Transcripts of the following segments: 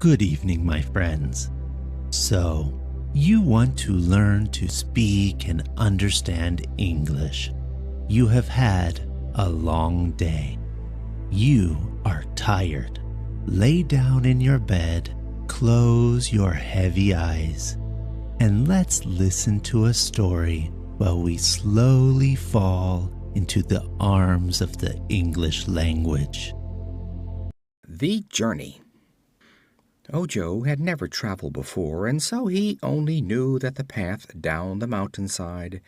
Good evening, my friends. So, you want to learn to speak and understand English. You have had a long day. You are tired. Lay down in your bed, close your heavy eyes, and let's listen to a story while we slowly fall into the arms of the English language. The Journey. Ojo had never traveled before, and so he only knew that the path down the mountainside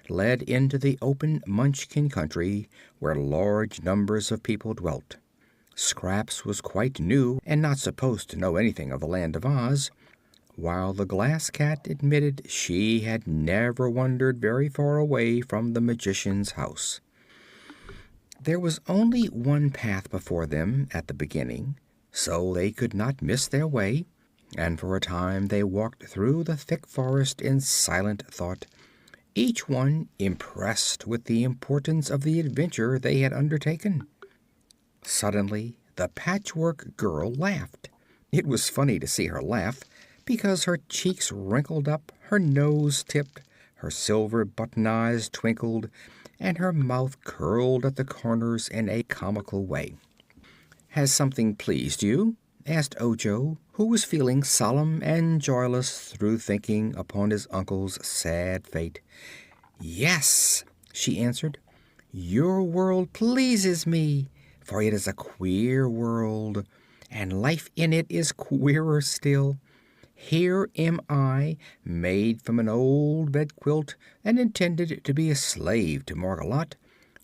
led into the open Munchkin country where large numbers of people dwelt. Scraps was quite new and not supposed to know anything of the Land of Oz, while the Glass Cat admitted she had never wandered very far away from the Magician's house. There was only one path before them at the beginning, so they could not miss their way, and for a time they walked through the thick forest in silent thought, each one impressed with the importance of the adventure they had undertaken. Suddenly the Patchwork Girl laughed. It was funny to see her laugh, because her cheeks wrinkled up, her nose tipped, her silver button eyes twinkled, and her mouth curled at the corners in a comical way. "Has something pleased you?" asked Ojo, who was feeling solemn and joyless through thinking upon his uncle's sad fate. "Yes," she answered. "Your world pleases me, for it is a queer world, and life in it is queerer still. Here am I, made from an old bedquilt and intended to be a slave to Margolotte,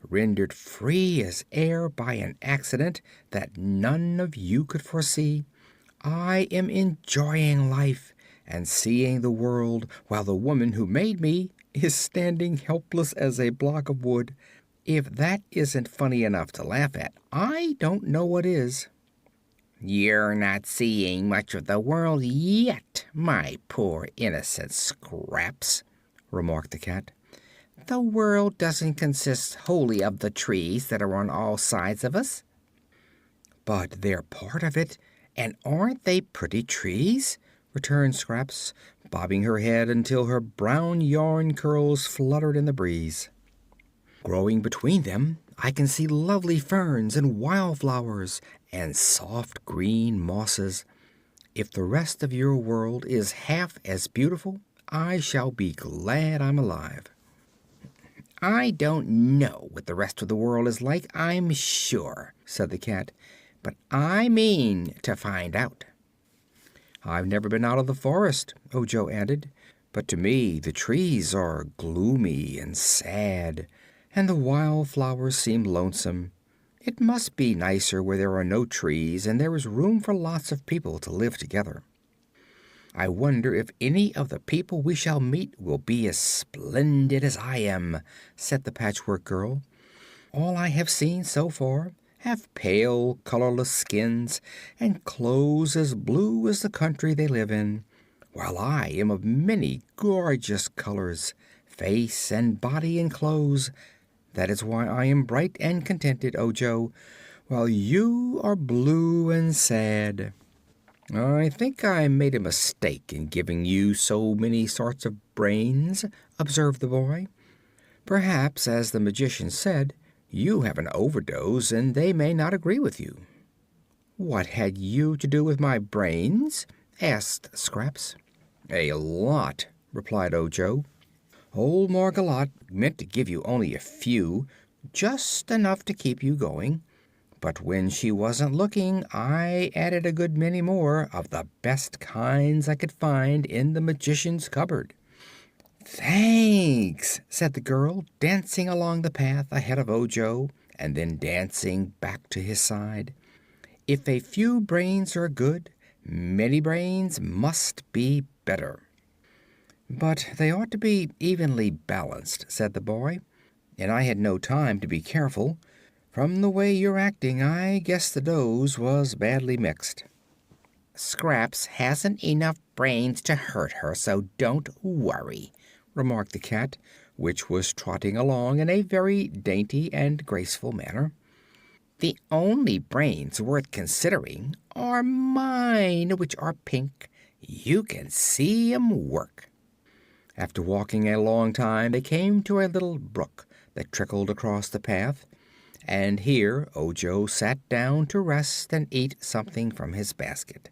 rendered free as air by an accident that none of you could foresee. I am enjoying life and seeing the world, while the woman who made me is standing helpless as a block of wood. If that isn't funny enough to laugh at, I don't know what is." "You're not seeing much of the world yet, my poor innocent Scraps," remarked the cat. "The world doesn't consist wholly of the trees that are on all sides of us." "But they're part of it, and aren't they pretty trees?" returned Scraps, bobbing her head until her brown yarn curls fluttered in the breeze. "Growing between them I can see lovely ferns and wildflowers and soft green mosses. If the rest of your world is half as beautiful, I shall be glad I'm alive." "I don't know what the rest of the world is like, I'm sure," said the cat, "but I mean to find out." "I've never been out of the forest," Ojo added, "but to me the trees are gloomy and sad, and the wildflowers seem lonesome. It must be nicer where there are no trees and there is room for lots of people to live together." "I wonder if any of the people we shall meet will be as splendid as I am," said the Patchwork Girl. "All I have seen so far have pale, colorless skins and clothes as blue as the country they live in, while I am of many gorgeous colors, face and body and clothes. That is why I am bright and contented, Ojo, while you are blue and sad." "I think I made a mistake in giving you so many sorts of brains," observed the boy. "Perhaps, as the Magician said, you have an overdose and they may not agree with you." "What had you to do with my brains?" asked Scraps. "A lot," replied Ojo. "Old Margolotte meant to give you only a few, just enough to keep you going. But when she wasn't looking, I added a good many more, of the best kinds I could find in the Magician's cupboard." "Thanks," said the girl, dancing along the path ahead of Ojo and then dancing back to his side. "If a few brains are good, many brains must be better." "But they ought to be evenly balanced," said the boy, "and I had no time to be careful. From the way you're acting, I guess the dose was badly mixed." "Scraps hasn't enough brains to hurt her, so don't worry," remarked the cat, which was trotting along in a very dainty and graceful manner. The only brains worth considering are mine, which are pink. You can see 'em work." After walking a long time, they came to a little brook that trickled across the path, and here Ojo sat down to rest and eat something from his basket.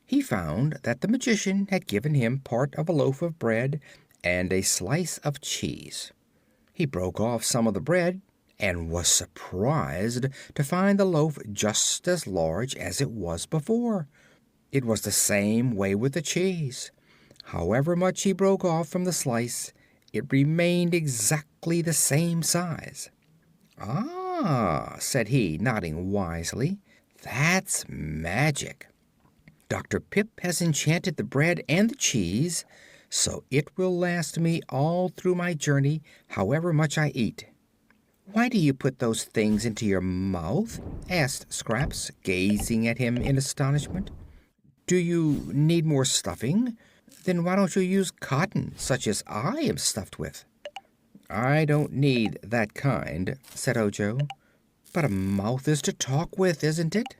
He found that the Magician had given him part of a loaf of bread and a slice of cheese. He broke off some of the bread and was surprised to find the loaf just as large as it was before. It was the same way with the cheese. However much he broke off from the slice, it remained exactly the same size. "Ah," said he, nodding wisely, "that's magic. Dr. Pip has enchanted the bread and the cheese, so it will last me all through my journey, however much I eat." "Why do you put those things into your mouth?" asked Scraps, gazing at him in astonishment. "Do you need more stuffing? Then why don't you use cotton, such as I am stuffed with?" "I don't need that kind," said Ojo. "But a mouth is to talk with, isn't it?"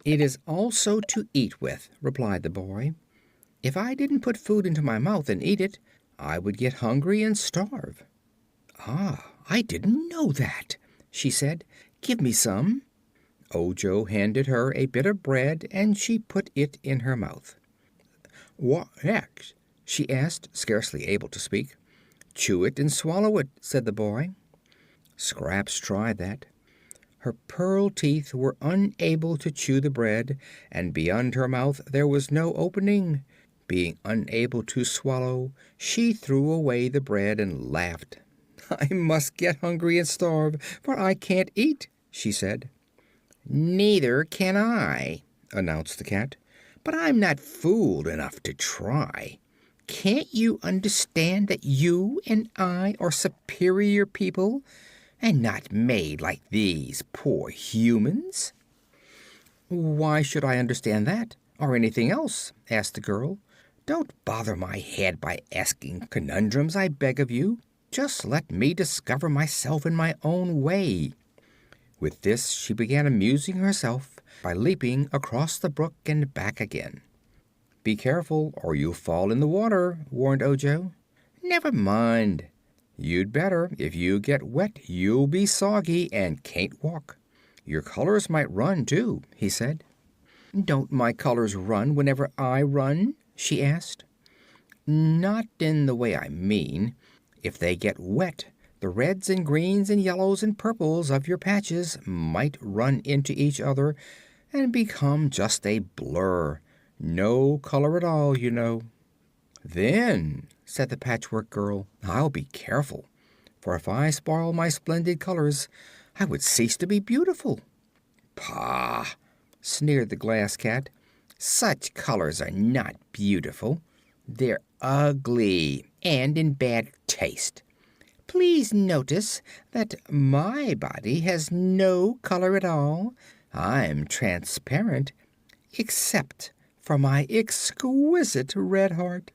"It is also to eat with," replied the boy. "If I didn't put food into my mouth and eat it, I would get hungry and starve." "Ah, I didn't know that," she said. "Give me some." Ojo handed her a bit of bread and she put it in her mouth. "What next?" she asked, scarcely able to speak. "Chew it and swallow it," said the boy. Scraps tried that. Her pearl teeth were unable to chew the bread, and beyond her mouth there was no opening. Being unable to swallow, she threw away the bread and laughed. "I must get hungry and starve, for I can't eat," she said. "Neither can I," announced the cat. "But I'm not fool enough to try. Can't you understand that you and I are superior people, and not made like these poor humans?" "Why should I understand that, or anything else?" asked the girl. "Don't bother my head by asking conundrums, I beg of you. Just let me discover myself in my own way." With this she began amusing herself by leaping across the brook and back again. "Be careful, or you'll fall in the water," warned Ojo. "Never mind." "You'd better. If you get wet, you'll be soggy and can't walk. Your colors might run, too," he said. "Don't my colors run whenever I run?" she asked. "Not in the way I mean. If they get wet, the reds and greens and yellows and purples of your patches might run into each other and become just a blur. No color at all, you know." "Then," said the Patchwork Girl, "I'll be careful, for if I spoil my splendid colors I would cease to be beautiful." "Pah!" sneered the Glass Cat. "Such colors are not beautiful. They're ugly and in bad taste. Please notice that my body has no color at all. I'm transparent, except for my exquisite red heart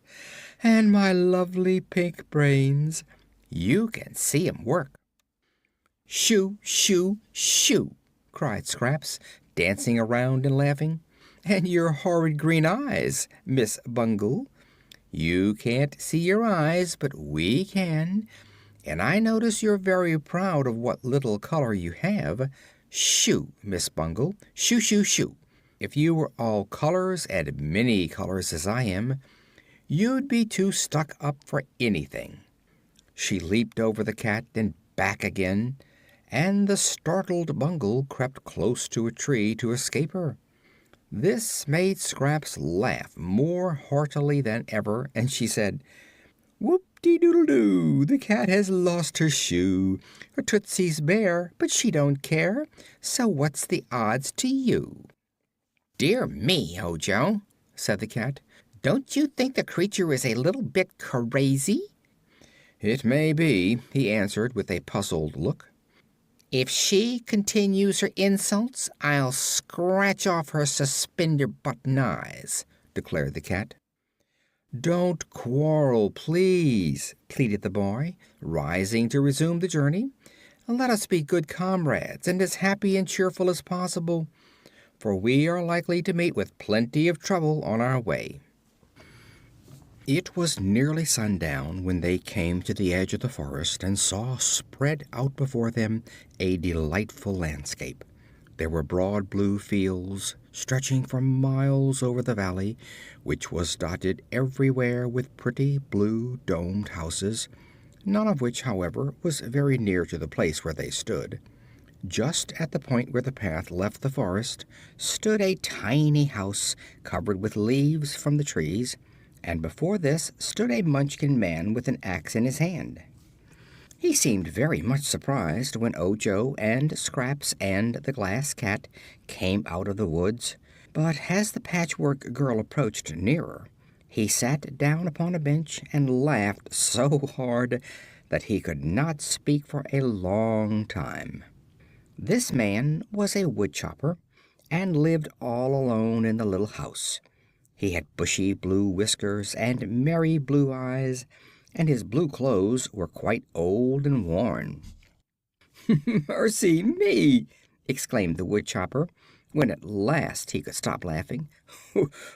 and my lovely pink brains. You can see 'em work." "Shoo, shoo, shoo!" cried Scraps, dancing around and laughing. "And your horrid green eyes, Miss Bungle. You can't see your eyes, but we can, and I notice you're very proud of what little color you have. Shoo, Miss Bungle, shoo, shoo, shoo! If you were all colors and many colors as I am, you'd be too stuck up for anything." She leaped over the cat and back again, and the startled Bungle crept close to a tree to escape her. This made Scraps laugh more heartily than ever, and she said: "Whoop-de-doodle-doo! The cat has lost her shoe. Her tootsie's bare, but she don't care. So what's the odds to you?" "Dear me, Ojo," said the cat, "don't you think the creature is a little bit crazy?" "It may be," he answered, with a puzzled look. "If she continues her insults, I'll scratch off her suspender button eyes," declared the cat. "Don't quarrel, please," pleaded the boy, rising to resume the journey. Let us be good comrades and as happy and cheerful as possible, for we are likely to meet with plenty of trouble on our way." It was nearly sundown when they came to the edge of the forest and saw spread out before them a delightful landscape. There were broad blue fields stretching for miles over the valley, which was dotted everywhere with pretty blue domed houses, none of which, however, was very near to the place where they stood. Just at the point where the path left the forest stood a tiny house covered with leaves from the trees, and before this stood a Munchkin man with an axe in his hand. He seemed very much surprised when Ojo and Scraps and the Glass Cat came out of the woods, but as the Patchwork Girl approached nearer, he sat down upon a bench and laughed so hard that he could not speak for a long time. This man was a woodchopper, and lived all alone in the little house. He had bushy blue whiskers and merry blue eyes, and his blue clothes were quite old and worn. "Mercy me!" exclaimed the woodchopper, when at last he could stop laughing.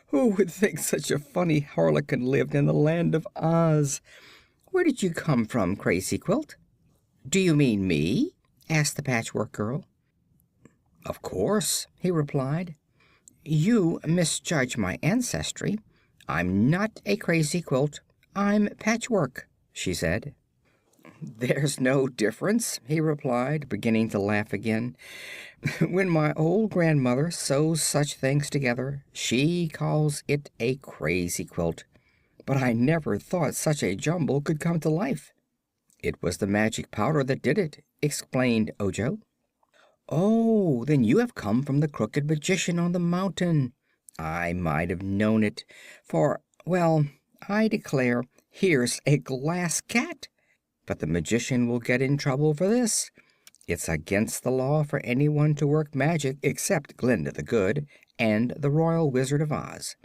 "Who would think such a funny harlequin lived in the land of Oz? Where did you come from, Crazy Quilt?" "Do you mean me?" asked the Patchwork Girl. "Of course," he replied. "You misjudge my ancestry. I'm not a Crazy Quilt. I'm Patchwork," she said. "There's no difference," he replied, beginning to laugh again. "When my old grandmother sews such things together, she calls it a crazy quilt. But I never thought such a jumble could come to life." "It was the magic powder that did it," explained Ojo. "Oh, then you have come from the Crooked Magician on the mountain. I might have known it, for, well, I declare, here's a Glass Cat. But the Magician will get in trouble for this. It's against the law for anyone to work magic except Glinda the Good and the Royal Wizard of Oz.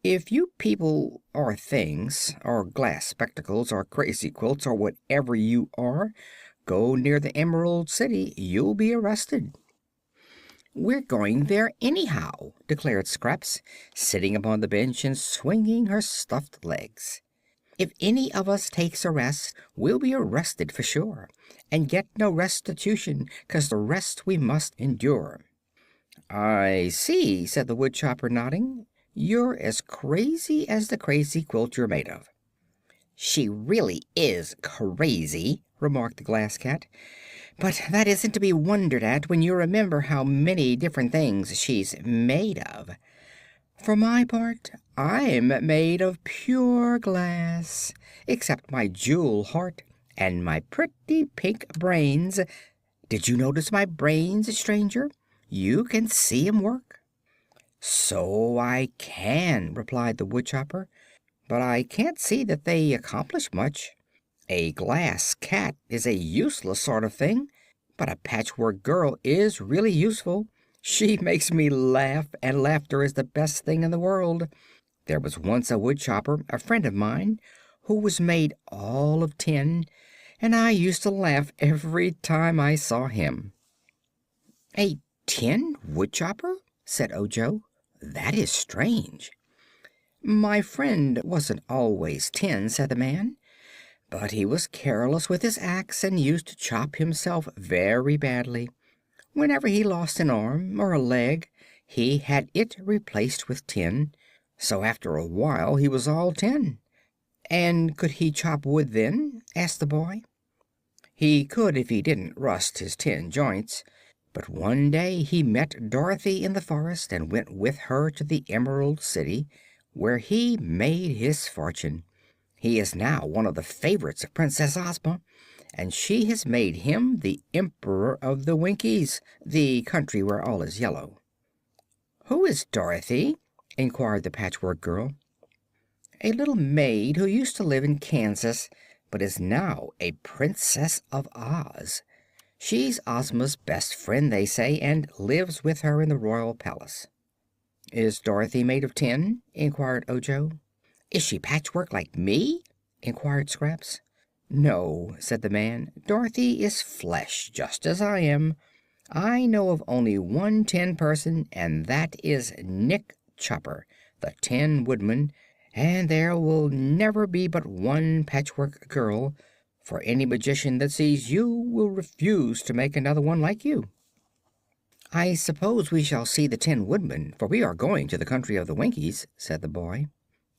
If you people or things, or glass spectacles, or crazy quilts, or whatever you are, go near the Emerald City, you'll be arrested." "We're going there anyhow," declared Scraps, sitting upon the bench and swinging her stuffed legs. "If any of us takes a rest, we'll be arrested for sure, and get no restitution, 'cause the rest we must endure." "I see," said the woodchopper, nodding. "You're as crazy as the crazy quilt you're made of." "She really is crazy," remarked the Glass Cat, "but that isn't to be wondered at when you remember how many different things she's made of. For my part, I'm made of pure glass, except my jewel heart and my pretty pink brains. Did you notice my brains, stranger? You can see 'em work." "So I can," replied the woodchopper, "but I can't see that they accomplish much. A Glass Cat is a useless sort of thing, but a Patchwork Girl is really useful. She makes me laugh, and laughter is the best thing in the world. There was once a woodchopper, a friend of mine, who was made all of tin, and I used to laugh every time I saw him." "A tin woodchopper?" said Ojo. "That is strange." "My friend wasn't always tin," said the man, "but he was careless with his axe and used to chop himself very badly. Whenever he lost an arm or a leg, he had it replaced with tin, so after a while he was all tin." "And could he chop wood then?" asked the boy. "He could if he didn't rust his tin joints. But one day he met Dorothy in the forest and went with her to the Emerald City, where he made his fortune. He is now one of the favorites of Princess Ozma, and she has made him the Emperor of the Winkies, the country where all is yellow." "Who is Dorothy?" inquired the Patchwork Girl. "A little maid who used to live in Kansas, but is now a Princess of Oz. She's Ozma's best friend, they say, and lives with her in the royal palace." "Is Dorothy made of tin?" inquired Ojo. "Is she patchwork like me?" inquired Scraps. "No," said the man. "Dorothy is flesh, just as I am. I know of only one tin person, and that is Nick Chopper, the Tin Woodman, and there will never be but one Patchwork Girl, for any magician that sees you will refuse to make another one like you." "I suppose we shall see the Tin Woodman, for we are going to the country of the Winkies," said the boy.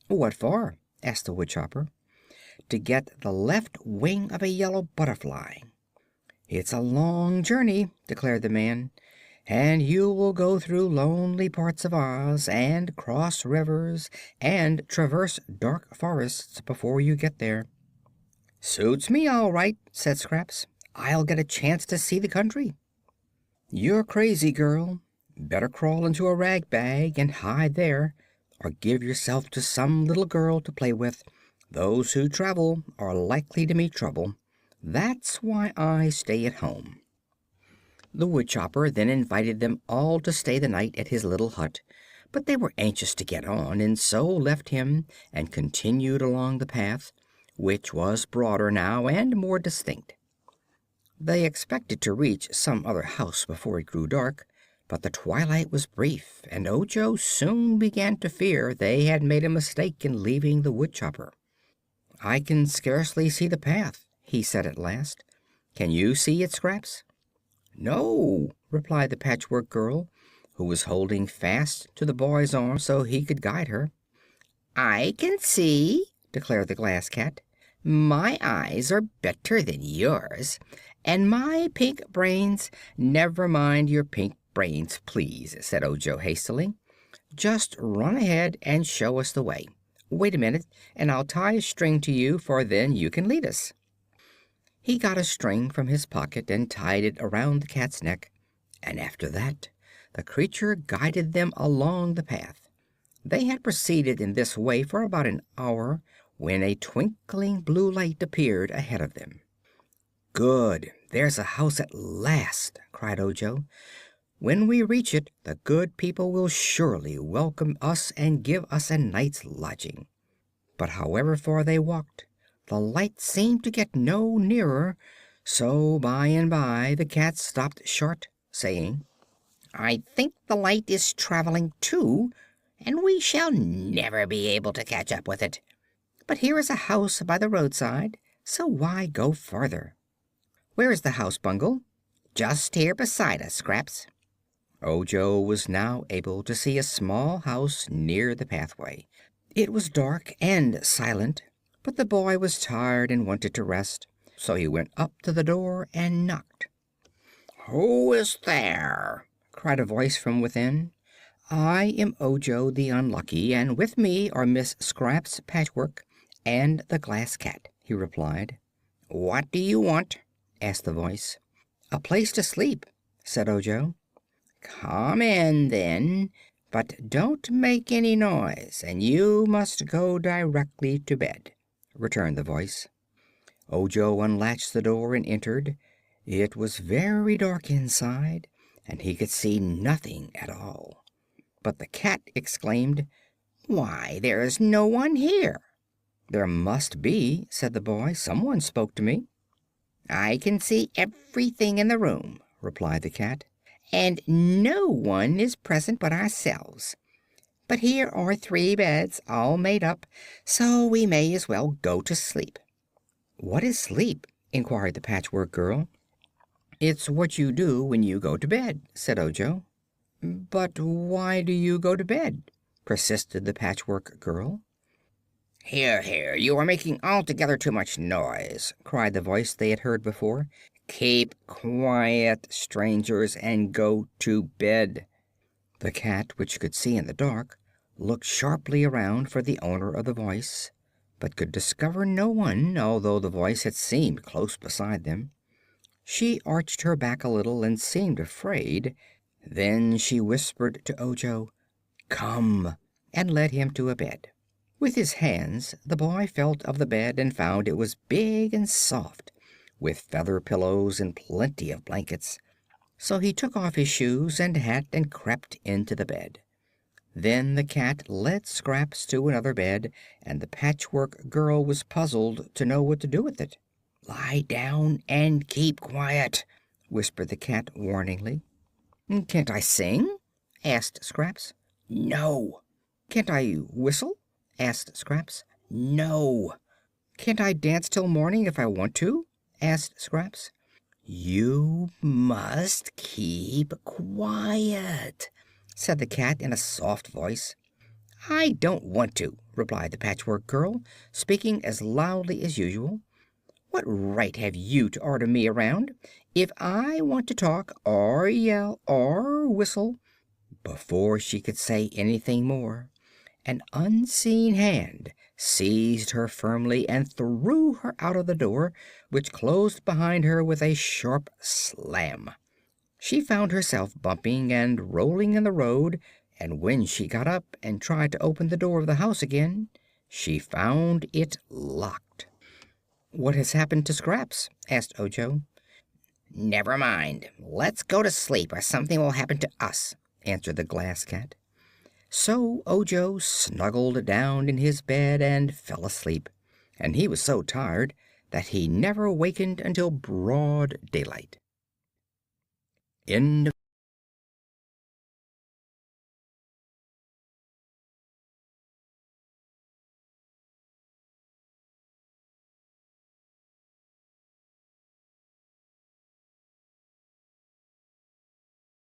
"What for?" asked the woodchopper. "To get the left wing of a yellow butterfly." "It's a long journey," declared the man, "and you will go through lonely parts of Oz, and cross rivers, and traverse dark forests before you get there." "Suits me, all right," said Scraps. "I'll get a chance to see the country." "You're crazy, girl. Better crawl into a rag bag and hide there, or give yourself to some little girl to play with. Those who travel are likely to meet trouble. That's why I stay at home." The woodchopper then invited them all to stay the night at his little hut, but they were anxious to get on, and so left him and continued along the path, which was broader now and more distinct. They expected to reach some other house before it grew dark, but the twilight was brief, and Ojo soon began to fear they had made a mistake in leaving the woodchopper. "I can scarcely see the path," he said at last. "Can you see it, Scraps?" "No," replied the Patchwork Girl, who was holding fast to the boy's arm so he could guide her. "I can see," declared the Glass Cat. "My eyes are better than yours, and my pink brains—" "Never mind your pink brains, please," said Ojo hastily. "Just run ahead and show us the way. Wait a minute, and I'll tie a string to you, for then you can lead us." He got a string from his pocket and tied it around the cat's neck, and after that the creature guided them along the path. They had proceeded in this way for about an hour when a twinkling blue light appeared ahead of them. "Good! There's a house at last!" cried Ojo. "When we reach it the good people will surely welcome us and give us a night's lodging." But however far they walked, the light seemed to get no nearer, so by and by the cat stopped short, saying: "I think the light is traveling too, and we shall never be able to catch up with it. But here is a house by the roadside, so why go farther?" "Where is the house, Bungle?" "Just here beside us, Scraps." Ojo was now able to see a small house near the pathway. It was dark and silent, but the boy was tired and wanted to rest, so he went up to the door and knocked. "Who is there?" cried a voice from within. "I am Ojo the Unlucky, and with me are Miss Scraps Patchwork and the Glass Cat," he replied. "What do you want?" asked the voice. "A place to sleep," said Ojo. "Come in, then, but don't make any noise, and you must go directly to bed," returned the voice. Ojo unlatched the door and entered. It was very dark inside, and he could see nothing at all. But the cat exclaimed: "Why, there's no one here!" "There must be," said the boy. "Someone spoke to me." "I can see everything in the room," replied the cat, "and no one is present but ourselves. But here are 3 beds all made up, so we may as well go to sleep." "What is sleep?" inquired the Patchwork Girl. "It's what you do when you go to bed," said Ojo. "But why do you go to bed?" persisted the Patchwork Girl. "Here, here! You are making altogether too much noise!" cried the voice they had heard before. "Keep quiet, strangers, and go to bed." The cat, which could see in the dark, looked sharply around for the owner of the voice, but could discover no one, although the voice had seemed close beside them. She arched her back a little and seemed afraid. Then she whispered to Ojo, "Come," and led him to a bed. With his hands the boy felt of the bed and found it was big and soft, with feather pillows and plenty of blankets. So he took off his shoes and hat and crept into the bed. Then the cat led Scraps to another bed, and the Patchwork Girl was puzzled to know what to do with it. "Lie down and keep quiet," whispered the cat warningly. "Can't I sing?" asked Scraps. "No." "Can't I whistle?" asked Scraps. "No." "Can't I dance till morning if I want to?" asked Scraps. "You must keep quiet," said the cat in a soft voice. "I don't want to," replied the Patchwork Girl, speaking as loudly as usual. "What right have you to order me around? If I want to talk, or yell, or whistle—" Before she could say anything more, an unseen hand seized her firmly and threw her out of the door, which closed behind her with a sharp slam. She found herself bumping and rolling in the road, and when she got up and tried to open the door of the house again, she found it locked. "What has happened to Scraps?" asked Ojo. "Never mind. Let's go to sleep, or something will happen to us," answered the Glass Cat. So Ojo snuggled down in his bed and fell asleep, and he was so tired that he never wakened until broad daylight.